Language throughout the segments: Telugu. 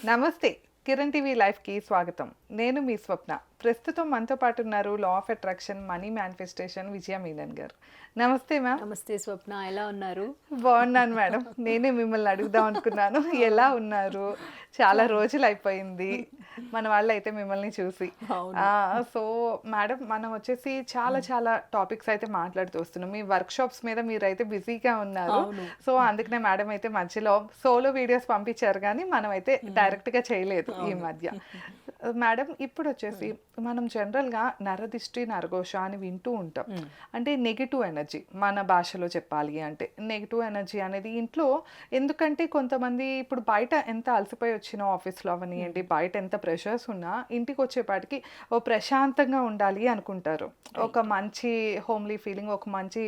నమస్తే. కిరణ్ టీవీ లైవ్‌కి స్వాగతం. నేను మీ స్వప్న. ప్రస్తుతం మనతో పాటు ఉన్నారు law of attraction, money manifestation Vijaya Menon గారు. నమస్తే మ్యామ్. నమస్తే స్వప్న, ఎలా ఉన్నారు? బాగున్నాను మేడం. నేనే మిమ్మల్ని అడుగుదాం అనుకున్నాను. ఎలా ఉన్నారు? చాలా రోజులు అయిపోయింది మన వాళ్ళైతే మిమ్మల్ని చూసి. సో మేడం, మనం వచ్చేసి చాలా టాపిక్స్ అయితే మాట్లాడుతూ వస్తున్నాం. మీ వర్క్షాప్స్ మీద మీరైతే బిజీగా ఉన్నారు. సో అందుకనే మేడం అయితే మధ్యలో సోలో వీడియోస్ పంపించారు, కానీ మనం అయితే డైరెక్ట్గా చేయలేదు ఈ మధ్య. మేడం, ఇప్పుడు వచ్చేసి మనం జనరల్గా నరదిష్టి, నరఘోష అని వింటూ ఉంటాం. అంటే నెగిటివ్ ఎనర్జీ, మన భాషలో చెప్పాలి అంటే నెగిటివ్ ఎనర్జీ అనేది ఇంట్లో. ఎందుకంటే కొంతమంది ఇప్పుడు బయట ఎంత అలసిపోయి వచ్చినా, ఆఫీస్లో అవనియండి, బయట ఎంత ప్రెషర్స్ ఉన్నా ఇంటికి వచ్చేపాటికి ఓ ప్రశాంతంగా ఉండాలి అనుకుంటారు. ఒక మంచి హోమ్లీ ఫీలింగ్, ఒక మంచి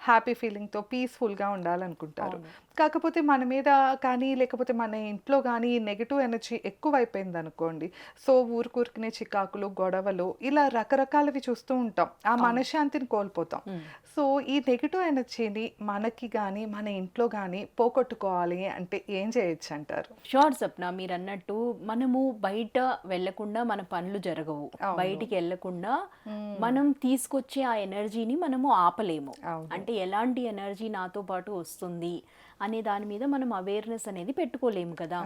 హ్యాపీ ఫీలింగ్తో పీస్ఫుల్గా ఉండాలనుకుంటారు. కాకపోతే మన మీద కానీ లేకపోతే మన ఇంట్లో కానీ నెగిటివ్ ఎనర్జీ ఎక్కువైపోయింది అనుకోండి, సో ఊరికూరికనే చికాకులు, గొడవలు, ఇలా రకరకాలవి చూస్తూ ఉంటాం. ఆ మనశ్శాంతిని కోల్పోతాం. సో ఈ నెగిటివ్ ఎనర్జీని మనకి కానీ మన ఇంట్లో కానీ పోగొట్టుకోవాలి అంటే ఏం చేయొచ్చు అంటారు? షూర్ స్వప్న, మీరు అన్నట్టు మనము బయట వెళ్లకుండా మన పనులు జరగవు. బయటికి వెళ్లకుండా మనం తీసుకొచ్చే ఆ ఎనర్జీని మనము ఆపలేము. అంటే ఎలాంటి ఎనర్జీ నాతో పాటు వస్తుంది అనే దాని మీద మనం అవేర్నెస్ అనేది పెట్టుకోలేము కదా.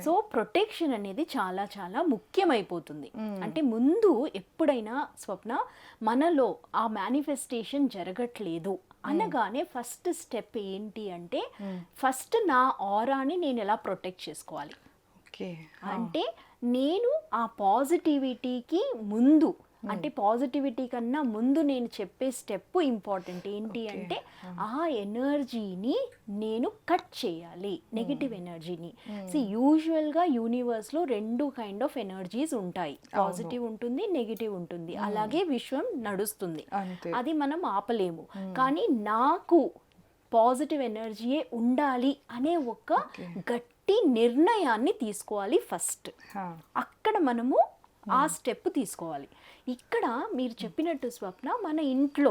సో ప్రొటెక్షన్ అనేది చాలా చాలా ముఖ్యమైపోతుంది. అంటే ముందు ఎప్పుడైనా స్వప్న, మనలో ఆ మేనిఫెస్టేషన్ జరగట్లేదు అనగానే ఫస్ట్ స్టెప్ ఏంటి అంటే, ఫస్ట్ నా ఆరాని నేను ఎలా ప్రొటెక్ట్ చేసుకోవాలి అంటే, నేను ఆ పాజిటివిటీకి ముందు, అంటే పాజిటివిటీ కన్నా ముందు నేను చెప్పే స్టెప్ ఇంపార్టెంట్. ఏంటి అంటే, ఆ ఎనర్జీని నేను కట్ చేయాలి, నెగిటివ్ ఎనర్జీని. సో యూజువల్గా యూనివర్స్లో రెండు కైండ్ ఆఫ్ ఎనర్జీస్ ఉంటాయి, పాజిటివ్ ఉంటుంది, నెగిటివ్ ఉంటుంది. అలాగే విశ్వం నడుస్తుంది, అది మనం ఆపలేము. కానీ నాకు పాజిటివ్ ఎనర్జీయే ఉండాలి అనే ఒక గట్టి నిర్ణయాన్ని తీసుకోవాలి ఫస్ట్. అక్కడ మనము ఆ స్టెప్ తీసుకోవాలి. ఇక్కడ మీరు చెప్పినట్టు స్వప్న, మన ఇంట్లో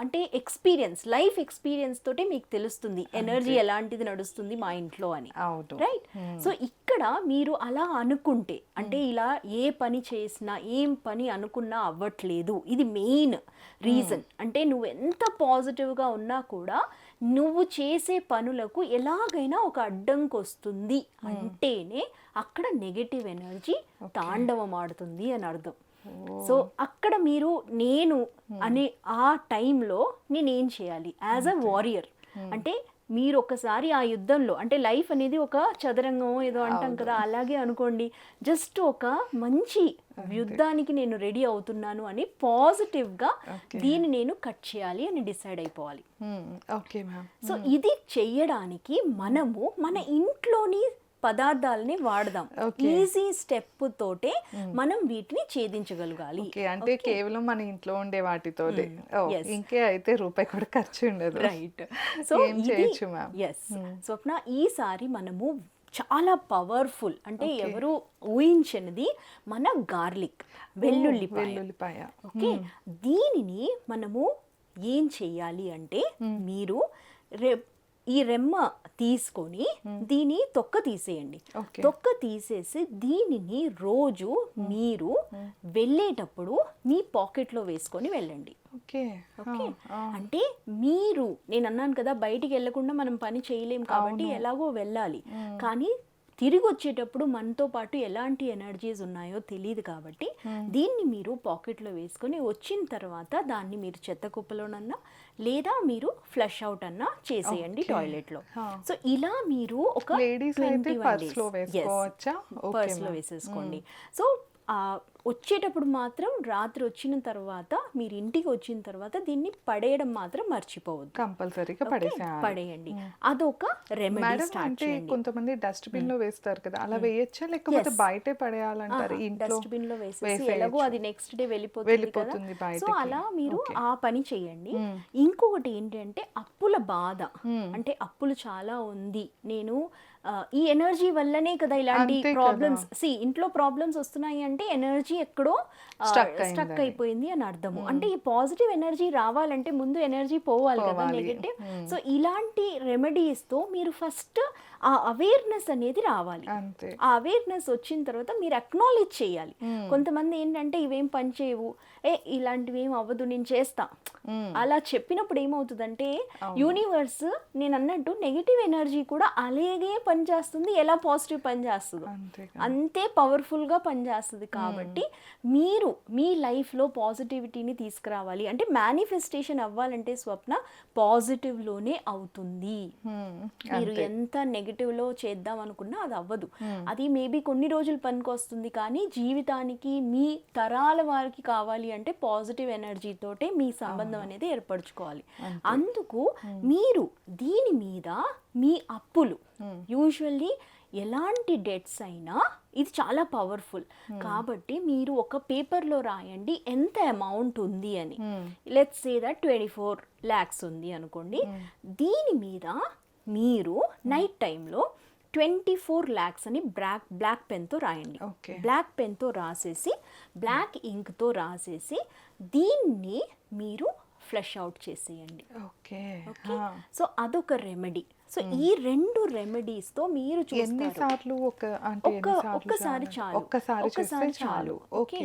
అంటే ఎక్స్పీరియన్స్, లైఫ్ ఎక్స్పీరియన్స్ తోటే మీకు తెలుస్తుంది ఎనర్జీ ఎలాంటిది నడుస్తుంది మా ఇంట్లో అని, రైట్? సో ఇక్కడ మీరు అలా అనుకుంటే, అంటే ఇలా ఏ పని చేసినా, ఏం పని అనుకున్నా అవ్వట్లేదు, ఇది మెయిన్ రీజన్. అంటే నువ్వు ఎంత పాజిటివ్గా ఉన్నా కూడా నువ్వు చేసే పనులకు ఎలాగైనా ఒక అడ్డంకి వస్తుంది అంటేనే అక్కడ నెగటివ్ ఎనర్జీ తాండవం ఆడుతుంది అని అర్థం. సో అక్కడ మీరు నేను అనే ఆ టైంలో నేనేం చేయాలి యాజ్ అ వారియర్ అంటే, మీరు ఒకసారి ఆ యుద్ధంలో, అంటే లైఫ్ అనేది ఒక చదరంగం ఏదో అంటాం కదా, అలాగే అనుకోండి. జస్ట్ ఒక మంచి యుద్ధానికి నేను రెడీ అవుతున్నాను అని పాజిటివ్గా దీన్ని నేను కట్ చేయాలి అని డిసైడ్ అయిపోవాలి. సో ఇది చెయ్యడానికి మనము మన ఇంట్లోని పదార్థాలని వాడదాం. ఈజీ స్టెప్ తోటే మనం వీటిని ఛేదించగలగాలి. అంటే కేవలం మన ఇంట్లో ఉండే వాటితో ఇంకే అయితే రూపాయి కూడా ఖర్చు ఉండదు, రైట్? సో స్వప్న, ఈసారి మనము చాలా పవర్ఫుల్, అంటే ఎవరు ఊహించనిది, మన గార్లిక్, వెల్లుల్లిపాయ. ఓకే, దీనిని మనము ఏం చెయ్యాలి అంటే, మీరు ఈ రెమ్మ తీసుకొని దీని తొక్క తీసేయండి. తొక్క తీసేసి దీనిని రోజు మీరు వెళ్ళేటప్పుడు మీ పాకెట్లో వేసుకొని వెళ్ళండి. ఓకే, అంటే మీరు, నేను అన్నాను కదా, బయటికి వెళ్ళకుండా మనం పని చేయలేం కాబట్టి ఎలాగో వెళ్ళాలి, కానీ తిరిగి వచ్చేటప్పుడు మనతో పాటు ఎలాంటి ఎనర్జీస్ ఉన్నాయో తెలియదు కాబట్టి దీన్ని మీరు పాకెట్లో వేసుకొని వచ్చిన తర్వాత దాన్ని మీరు చెత్త కుప్పలోనన్నా లేదా మీరు ఫ్లష్ అవుట్ అన్నా చేసేయండి టాయిలెట్లో. సో ఇలా మీరు ఒక 21 days పర్స్లో వేసేసుకోండి. సో వచ్చేటప్పుడు మాత్రం రాత్రి వచ్చిన తర్వాత, మీరు ఇంటికి వచ్చిన తర్వాత దీన్ని పడేయడం మాత్రం మర్చిపోవద్దు, కంపల్సరీగా పడేయండి. అదొక రెమెడీ స్టార్ట్ చేయండి. కొంతమంది డస్ట్బిన్ లో వేస్తారు కదా, అలా వేయచ్చా లేకపోతే బయటే పడేయాలంటారు? డస్ట్బిన్ లో వేసేసి ఎలాగో అది నెక్స్ట్ డే వెళ్ళిపోతుంది కదా, సో అలా మీరు ఆ పని చేయండి. ఇంకొకటి ఏంటంటే, అప్పుల బాధ, అంటే అప్పులు చాలా ఉంది, నేను ఈ ఎనర్జీ వల్లనే కదా ఇలాంటి ప్రాబ్లమ్స్, ఇంట్లో ప్రాబ్లమ్స్ వస్తున్నాయి అంటే ఎనర్జీ ఎనర్జీ ఎక్కడో Stuck స్ట్రక్ అయిందని. అయిపోయింది అని అర్థము. అంటే ఈ పాజిటివ్ ఎనర్జీ రావాలంటే ముందు ఎనర్జీ పోవాలి కదా పోవాలి. నెగటివ్. సో ఇలాంటి రెమెడీస్ తో మీరు ఫస్ట్ ఆ అవేర్నెస్ అనేది రావాలి. అంతే. ఆ అవేర్నెస్ వచ్చిన తర్వాత మీరు అక్నాలెడ్జ్ చేయాలి. కొంతమంది ఏంటంటే ఇవేం పని చేయవు, ఇలాంటివి ఏం అవ్వదు, నేను చేస్తా అలా చెప్పినప్పుడు ఏమవుతుందంటే యూనివర్స్ నేను అన్నట్టు నెగిటివ్ ఎనర్జీ కూడా అలాగే పనిచేస్తుంది, ఎలా పాజిటివ్ పనిచేస్తుందో అంతే. అంతే పవర్ఫుల్ గా పనిచేస్తుంది. కాబట్టి మీరు మీ లైఫ్ లో పాజిటివిటీని తీసుకురావాలి అంటే మేనిఫెస్టేషన్ అవ్వాలంటే స్వప్న పాజిటివ్ లోనే అవుతుంది. మీరు ఎంత నెగిటివ్ లో చేద్దాం అనుకున్నా అది అవ్వదు. అది మేబీ కొన్ని రోజులు పనికొస్తుంది, కానీ జీవితానికి మీ తరాల వారికి కావాలి అంటే పాజిటివ్ ఎనర్జీ తోటే మీ సంబంధం అనేది ఏర్పరచుకోవాలి. అందుకు మీరు దీని మీద మీ అప్పులు యూజువల్లీ ఎలాంటి డెట్స్ అయినా ఇది చాలా పవర్ఫుల్. కాబట్టి మీరు ఒక పేపర్లో రాయండి ఎంత అమౌంట్ ఉంది అని. లెట్స్ సే దట్ 24 lakhs ఉంది అనుకోండి. దీని మీద మీరు నైట్ టైంలో 24 lakhs అని బ్లాక్ పెన్తో రాయండి. బ్లాక్ పెన్తో రాసేసి బ్లాక్ ఇంక్తో రాసేసి దీన్ని మీరు ఫ్లష్ అవుట్ చేసేయండి. ఓకే. సో అదొక రెమెడీ. సో ఈ 2 రెమెడీస్ తో మీరు ఎన్నిసార్లు ఒక్కసారి చాలు. ఓకే,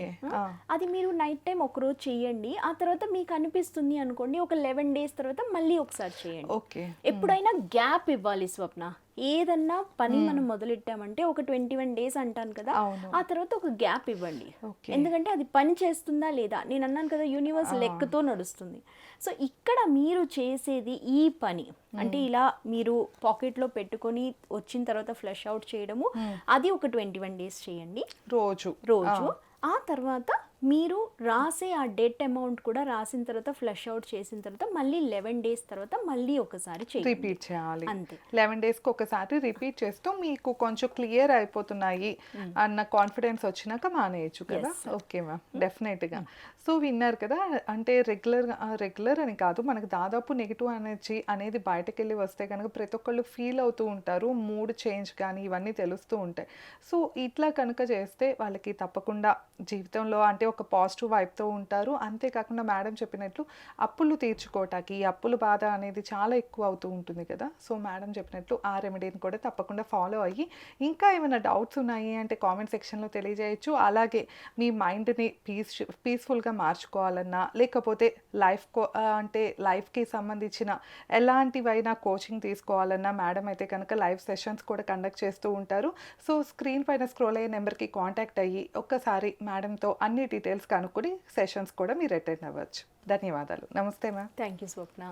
అది మీరు నైట్ టైం ఒకరోజు చేయండి. ఆ తర్వాత మీకు అనిపిస్తుంది అనుకోండి, ఒక 11 days తర్వాత మళ్ళీ ఒకసారి చేయండి. ఓకే. ఎప్పుడైనా గ్యాప్ ఇవ్వాలి స్వప్న. ఏదన్నా పని మనం మొదలెట్టామంటే ఒక 21 days అంటాను కదా, ఆ తర్వాత ఒక గ్యాప్ ఇవ్వండి. ఎందుకంటే అది పని చేస్తుందా లేదా, నేను అన్నాను కదా యూనివర్స్ లెక్కతో నడుస్తుంది. సో ఇక్కడ మీరు చేసేది ఈ పని అంటే ఇలా మీరు పాకెట్లో పెట్టుకొని వచ్చిన తర్వాత ఫ్లష్ అవుట్ చేయడము, అది ఒక 21 days చేయండి రోజు. ఆ తర్వాత మీరు రాసే ఆ డెట్ అమౌంట్ కూడా రాసిన తర్వాత ఫ్లష్ అవుట్ చేసిన తర్వాత మళ్ళీ 11 days తర్వాత మళ్ళీ ఒకసారి రిపీట్ చేయాలి. అంతే. 11 daysకి ఒకసారి రిపీట్ చేస్తూ మీకు కొంచెం క్లియర్ అయిపోతున్నాయి అన్న కాన్ఫిడెన్స్ వచ్చినాక మానేయచ్చు కదా. ఓకే మ్యామ్, డెఫినెట్గా. సో విన్నారు కదా, అంటే రెగ్యులర్ అని కాదు, మనకు దాదాపు నెగిటివ్ ఎనర్జీ అనేది బయటకు వెళ్ళి వస్తే కనుక ప్రతి ఒక్కళ్ళు ఫీల్ అవుతూ ఉంటారు, మూడ్ చేంజ్ కానీ ఇవన్నీ తెలుస్తూ ఉంటాయి. సో ఇట్లా కనుక చేస్తే వాళ్ళకి తప్పకుండా జీవితంలో అంటే ఒక పాజిటివ్ వైపుతో ఉంటారు. అంతేకాకుండా మేడం చెప్పినట్లు అప్పులు తీర్చుకోవటానికి ఈ అప్పుల బాధ అనేది చాలా ఎక్కువ అవుతూ ఉంటుంది కదా. సో మేడం చెప్పినట్లు ఆ రెమెడీని కూడా తప్పకుండా ఫాలో అయ్యి, ఇంకా ఏమైనా డౌట్స్ ఉన్నాయి అంటే కామెంట్ సెక్షన్లో తెలియజేయచ్చు. అలాగే మీ మైండ్ని పీస్ఫుల్గా మార్చుకోవాలన్నా, లేకపోతే లైఫ్కి సంబంధించిన ఎలాంటివైనా కోచింగ్ తీసుకోవాలన్నా మేడం అయితే కనుక లైవ్ సెషన్స్ కూడా కండక్ట్ చేస్తూ ఉంటారు. సో స్క్రీన్ పైన స్క్రోల్ అయ్యే నెంబర్కి కాంటాక్ట్ అయ్యి ఒక్కసారి మేడంతో అన్ని డీటెయిల్స్ కనుక్కొని సెషన్స్ కూడా మీరు అటెండ్ అవ్వచ్చు. ధన్యవాదాలు. నమస్తే మ్యామ్. Thank you Swapna.